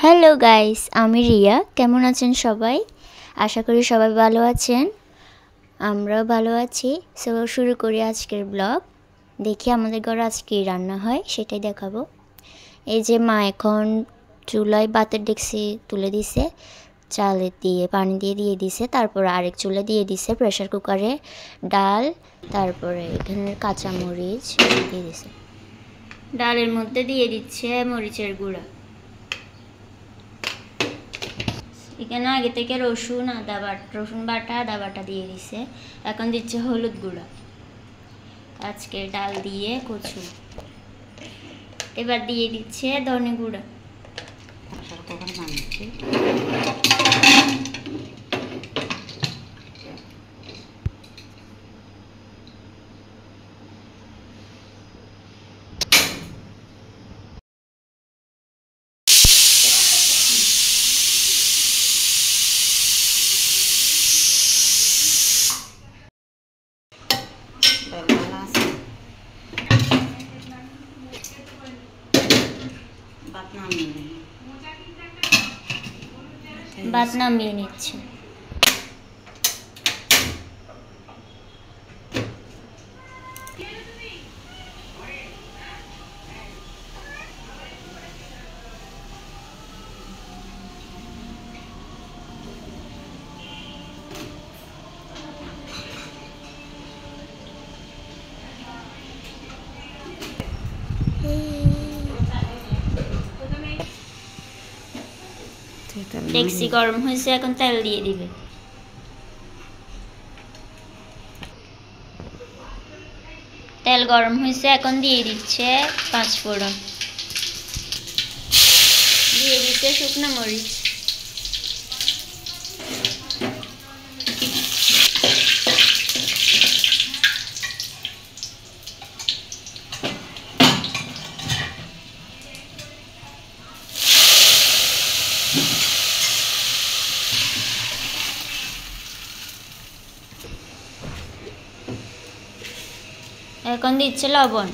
Hello guys, আমি রিয়া। কেমন আছেন সবাই? আশা করি সবাই ভালো আছেন। আমরাও ভালো আছি। সো শুরু করি আজকের ব্লগ। দেখি আমাদের ঘরে আজকে কী রান্না হয় সেটাই দেখাবো। এই যে মা এখন চুলায় ভাতের ডেকচি তুলে দিছে, চাল দিয়ে পানি দিয়ে দিছে, তারপরে আরেক চুলা দিয়ে দিছে প্রেসার কুকারে ডাল, তারপরে এখানে কাঁচামরিচ দিয়ে দিছে। ডালের মধ্যে দিয়ে দিচ্ছে মরিচের গুঁড়া। এখানে আগে থেকে রসুন বাটা আদা বাটা দিয়ে দিছে। এখন দিচ্ছে হলুদ গুঁড়া। আজকে ডাল দিয়ে কচু। এবার দিয়ে দিচ্ছে ধনে গুঁড়া। ভাত নামিয়ে নিচ্ছে। ডেকচি গরম হয়েছে, এখন তেল দিয়ে দিবে। তেল গরম হয়েছে, এখন দিয়ে দিচ্ছে পাঁচফোড়ন, দিয়ে দিচ্ছে শুকনো মরিচ, এখন দিচ্ছে লবণ।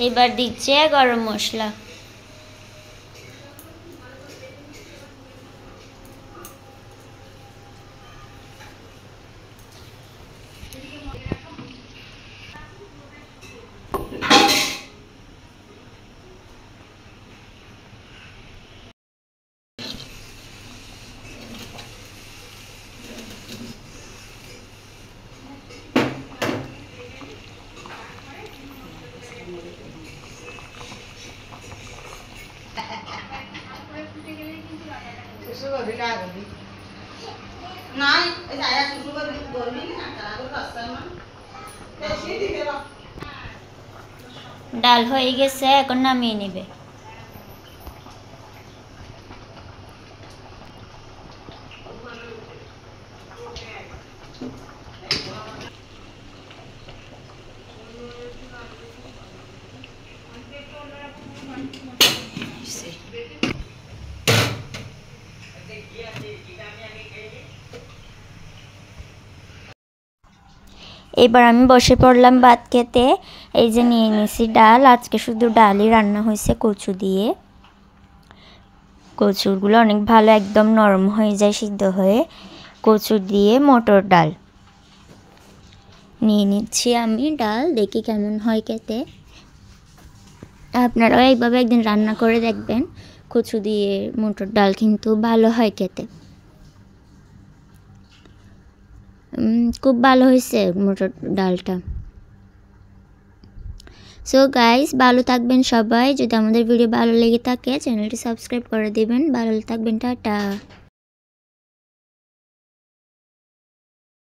এবার দিচ্ছে গরম মশলা। ডাল হয়ে গেছে, এখন নামিয়ে নেবে। এবার আমি বসে পড়লাম ভাত খেতে। এই যে নিয়ে নিয়েছি ডাল। আজকে শুধু ডালই রান্না হয়েছে কচু দিয়ে। কচুরগুলো অনেক ভালো, একদম নরম হয়ে যায় সিদ্ধ হয়ে। কচু দিয়ে মটর ডাল নিয়ে নিচ্ছি আমি। ডাল দেখি কেমন হয় খেতে। আপনারাও এইভাবে একদিন রান্না করে দেখবেন। কচু দিয়ে মটর ডাল কিন্তু ভালো হয় খেতে। খুব ভালো হয়েছে মটর ডালটা। সো গাইস, ভালো থাকবেন সবাই। যদি আমাদের ভিডিও ভালো লেগে থাকে চ্যানেলটি সাবস্ক্রাইব করে দিবেন। ভালো থাকবেন, টাটা।